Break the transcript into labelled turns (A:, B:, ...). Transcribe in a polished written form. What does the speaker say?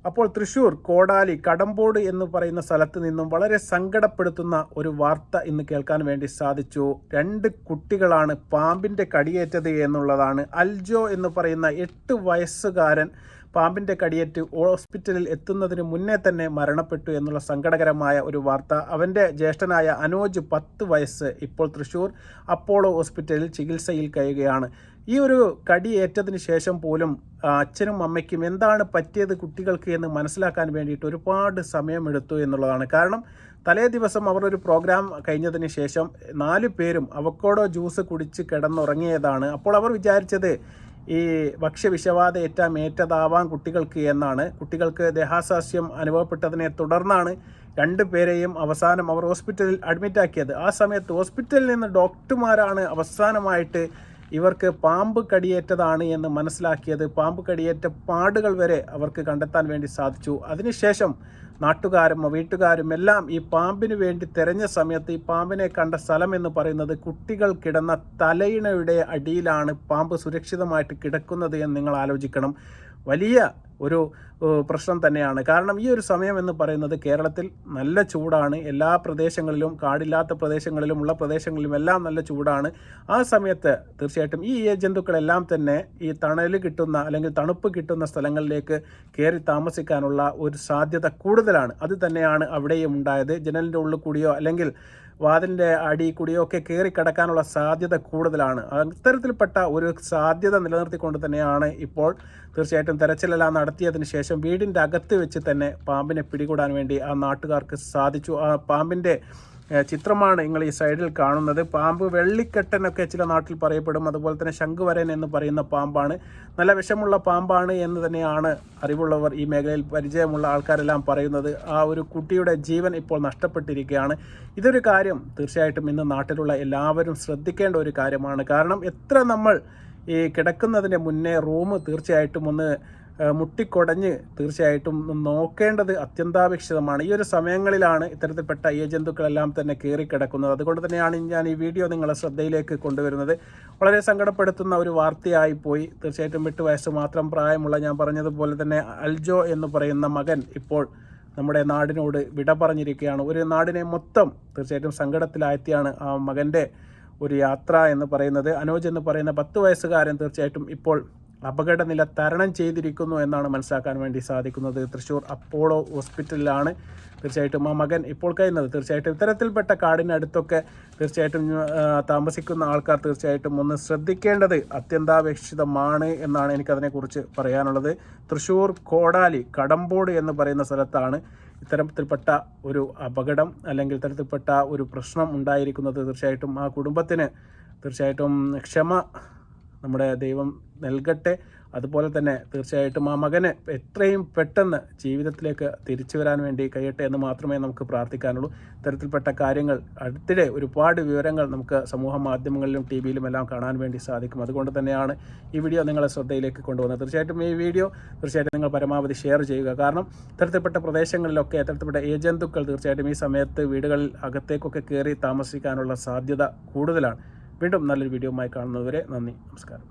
A: അപ്പോൾ തൃശ്ശൂർ കോടാലി കടമ്പോട് എന്ന് പറയുന്ന സ്ഥലത്ത് നിന്നും വളരെ സങ്കടപ്പെടുത്തുന്ന ഒരു വാർത്ത ഇന്ന് കേൾക്കാൻ വേണ്ടി സാധിച്ചു. 2 കുട്ടികളാണ് പാമ്പിൻ്റെ കടിയേറ്റത് എന്നുള്ളതാണ്. അൽജോ എന്ന് പറയുന്ന 8 വയസ്സുകാരൻ പാമ്പിൻ്റെ കടിയേറ്റ് ഹോസ്പിറ്റലിൽ എത്തുന്നതിന് മുന്നേ തന്നെ മരണപ്പെട്ടു എന്നുള്ള സങ്കടകരമായ ഒരു വാർത്ത. അവൻ്റെ ജ്യേഷ്ഠനായ അനോജ് 10 വയസ്സ് ഇപ്പോൾ തൃശ്ശൂർ അപ്പോളോ ഹോസ്പിറ്റലിൽ ചികിത്സയിൽ കഴിയുകയാണ്. ഈ ഒരു കടിയേറ്റതിന് ശേഷം പോലും അച്ഛനും അമ്മയ്ക്കും എന്താണ് പറ്റിയത് കുട്ടികൾക്ക് എന്ന് മനസ്സിലാക്കാൻ വേണ്ടിയിട്ട് ഒരുപാട് സമയമെടുത്തു എന്നുള്ളതാണ്. കാരണം തലേ ദിവസം അവർ ഒരു പ്രോഗ്രാം കഴിഞ്ഞതിന് ശേഷം 4 പേരും അവക്കോഡോ ജ്യൂസ് കുടിച്ച് കിടന്നുറങ്ങിയതാണ്. അപ്പോൾ അവർ വിചാരിച്ചത് ഈ ഭക്ഷ്യവിഷബാധ കുട്ടികൾക്ക് എന്നാണ്. കുട്ടികൾക്ക് ദേഹാസ്വാസ്ഥ്യം അനുഭവപ്പെട്ടതിനെ തുടർന്നാണ് 2 പേരെയും അവസാനം അവർ ഹോസ്പിറ്റലിൽ അഡ്മിറ്റാക്കിയത്. ആ സമയത്ത് ഹോസ്പിറ്റലിൽ നിന്ന് ഡോക്ടർമാരാണ് അവസാനമായിട്ട് ഇവർക്ക് പാമ്പ് കടിയേറ്റതാണ് എന്ന് മനസ്സിലാക്കിയത്. പാമ്പ് കടിയേറ്റ പാടുകൾ വരെ അവർക്ക് കണ്ടെത്താൻ വേണ്ടി സാധിച്ചു. അതിനുശേഷം നാട്ടുകാരും വീട്ടുകാരും എല്ലാം ഈ പാമ്പിന് വേണ്ടി തിരഞ്ഞ സമയത്ത് ഈ പാമ്പിനെ കണ്ട സ്ഥലം എന്ന് പറയുന്നത് കുട്ടികൾ കിടന്ന തലയിണയുടെ അടിയിലാണ് പാമ്പ് സുരക്ഷിതമായിട്ട് കിടക്കുന്നത് എന്ന് നിങ്ങൾ ആലോചിക്കണം. വലിയ ഒരു പ്രശ്നം തന്നെയാണ്. കാരണം ഈ ഒരു സമയം എന്ന് പറയുന്നത് കേരളത്തിൽ നല്ല ചൂടാണ്. എല്ലാ പ്രദേശങ്ങളിലും, കാടില്ലാത്ത പ്രദേശങ്ങളിലും ഉള്ള പ്രദേശങ്ങളിലും എല്ലാം നല്ല ചൂടാണ്. ആ സമയത്ത് തീർച്ചയായിട്ടും ഈ ജന്തുക്കളെല്ലാം തന്നെ ഈ തണൽ കിട്ടുന്ന അല്ലെങ്കിൽ തണുപ്പ് കിട്ടുന്ന സ്ഥലങ്ങളിലേക്ക് കയറി താമസിക്കാനുള്ള ഒരു സാധ്യത കൂടുതലാണ്. അത് തന്നെയാണ് അവിടെയും ഉണ്ടായത്. ജനലിൻ്റെ ഉള്ളിൽ കൂടിയോ അല്ലെങ്കിൽ വാതിലിൻ്റെ അടി കൂടിയോ ഒക്കെ കയറി കിടക്കാനുള്ള സാധ്യത കൂടുതലാണ്. അത്തരത്തിൽപ്പെട്ട ഒരു സാധ്യത നിലനിർത്തിക്കൊണ്ട് തന്നെയാണ് ഇപ്പോൾ തീർച്ചയായിട്ടും തെരച്ചിലെല്ലാം നടത്തിയതിന് ശേഷം വീടിൻ്റെ അകത്ത് വെച്ച് തന്നെ പാമ്പിനെ പിടികൂടാൻ വേണ്ടി ആ നാട്ടുകാർക്ക് സാധിച്ചു. ആ പാമ്പിൻ്റെ ചിത്രമാണ് നിങ്ങൾ ഈ സൈഡിൽ കാണുന്നത്. പാമ്പ് വെള്ളിക്കെട്ടനൊക്കെ ചില നാട്ടിൽ പറയപ്പെടും. അതുപോലെ തന്നെ ശംഖുവരൻ എന്ന് പറയുന്ന പാമ്പാണ്. നല്ല വിഷമുള്ള പാമ്പാണ് എന്ന് തന്നെയാണ് അറിവുള്ളവർ, ഈ മേഖലയിൽ പരിചയമുള്ള ആൾക്കാരെല്ലാം പറയുന്നത്. ആ ഒരു കുട്ടിയുടെ ജീവൻ ഇപ്പോൾ നഷ്ടപ്പെട്ടിരിക്കുകയാണ്. ഇതൊരു കാര്യം തീർച്ചയായിട്ടും ഇന്ന് നാട്ടിലുള്ള എല്ലാവരും ശ്രദ്ധിക്കേണ്ട ഒരു കാര്യമാണ്. കാരണം എത്ര നമ്മൾ ഈ കിടക്കുന്നതിന് മുന്നേ റൂം തീർച്ചയായിട്ടും ഒന്ന് മുട്ടിക്കൊടഞ്ഞ് തീർച്ചയായിട്ടും നോക്കേണ്ടത് അത്യന്താപേക്ഷിതമാണ്. ഈ ഒരു സമയങ്ങളിലാണ് ഇത്തരത്തിൽപ്പെട്ട ഈ ജന്തുക്കളെല്ലാം തന്നെ കയറിക്കിടക്കുന്നത്. അതുകൊണ്ട് തന്നെയാണ് ഞാൻ ഈ വീഡിയോ നിങ്ങളുടെ ശ്രദ്ധയിലേക്ക് കൊണ്ടുവരുന്നത്. വളരെ സങ്കടപ്പെടുത്തുന്ന ഒരു വാർത്തയായിപ്പോയി. തീർച്ചയായിട്ടും 8 വയസ്സ് മാത്രം പ്രായമുള്ള, ഞാൻ പറഞ്ഞതുപോലെ തന്നെ അൽജോ എന്ന് പറയുന്ന മകൻ ഇപ്പോൾ നമ്മുടെ നാടിനോട് വിട പറഞ്ഞിരിക്കുകയാണ്. ഒരു നാടിനെ മൊത്തം തീർച്ചയായിട്ടും സങ്കടത്തിലാഴ്ത്തിയാണ് ആ മകൻ്റെ ഒരു യാത്ര എന്ന് പറയുന്നത്. അനോജ് എന്ന് പറയുന്ന 10 വയസ്സുകാരൻ തീർച്ചയായിട്ടും ഇപ്പോൾ അപകടനില തരണം ചെയ്തിരിക്കുന്നു എന്നാണ് മനസ്സിലാക്കാൻ വേണ്ടി സാധിക്കുന്നത്. തൃശ്ശൂർ അപ്പോളോ ഹോസ്പിറ്റലിലാണ് തീർച്ചയായിട്ടും ആ മകൻ ഇപ്പോൾ കഴിയുന്നത്. തീർച്ചയായിട്ടും ഇത്തരത്തിൽപ്പെട്ട കാടിനടുത്തൊക്കെ തീർച്ചയായിട്ടും താമസിക്കുന്ന ആൾക്കാർ തീർച്ചയായിട്ടും ഒന്ന് ശ്രദ്ധിക്കേണ്ടത് അത്യന്താപേക്ഷിതമാണ് എന്നാണ് എനിക്കതിനെക്കുറിച്ച് പറയാനുള്ളത്. തൃശ്ശൂർ കോടാലി കടമ്പോട് എന്ന് പറയുന്ന സ്ഥലത്താണ് ഇത്തരത്തിൽപ്പെട്ട ഒരു അപകടം അല്ലെങ്കിൽ ഇത്തരത്തിൽപ്പെട്ട ഒരു പ്രശ്നം ഉണ്ടായിരിക്കുന്നത്. തീർച്ചയായിട്ടും ആ കുടുംബത്തിന് തീർച്ചയായിട്ടും ക്ഷമ നമ്മുടെ ദൈവം നൽകട്ടെ. അതുപോലെ തന്നെ തീർച്ചയായിട്ടും ആ മകന് എത്രയും പെട്ടെന്ന് ജീവിതത്തിലേക്ക് തിരിച്ചു വരാൻ വേണ്ടി കഴിയട്ടെ എന്ന് മാത്രമേ നമുക്ക് പ്രാർത്ഥിക്കാനുള്ളൂ. ഇത്തരത്തിൽപ്പെട്ട കാര്യങ്ങൾ അടുത്തിടെ ഒരുപാട് വിവരങ്ങൾ നമുക്ക് സമൂഹ മാധ്യമങ്ങളിലും ടി വിയിലും എല്ലാം കാണാൻ വേണ്ടി സാധിക്കും. അതുകൊണ്ട് തന്നെയാണ് ഈ വീഡിയോ നിങ്ങളെ ശ്രദ്ധയിലേക്ക് കൊണ്ടുവന്നത്. തീർച്ചയായിട്ടും ഈ വീഡിയോ നിങ്ങൾ പരമാവധി ഷെയർ ചെയ്യുക. കാരണം ഇത്തരത്തിൽപ്പെട്ട പ്രദേശങ്ങളിലൊക്കെ ഇത്തരത്തിൽപ്പെട്ട ജന്തുക്കൾ തീർച്ചയായിട്ടും ഈ സമയത്ത് വീടുകളിൽ അകത്തേക്കൊക്കെ കയറി താമസിക്കാനുള്ള സാധ്യത കൂടുതലാണ്. വീണ്ടും നല്ലൊരു വീഡിയോയുമായി കാണുന്നതുവരെ നന്ദി, നമസ്കാരം.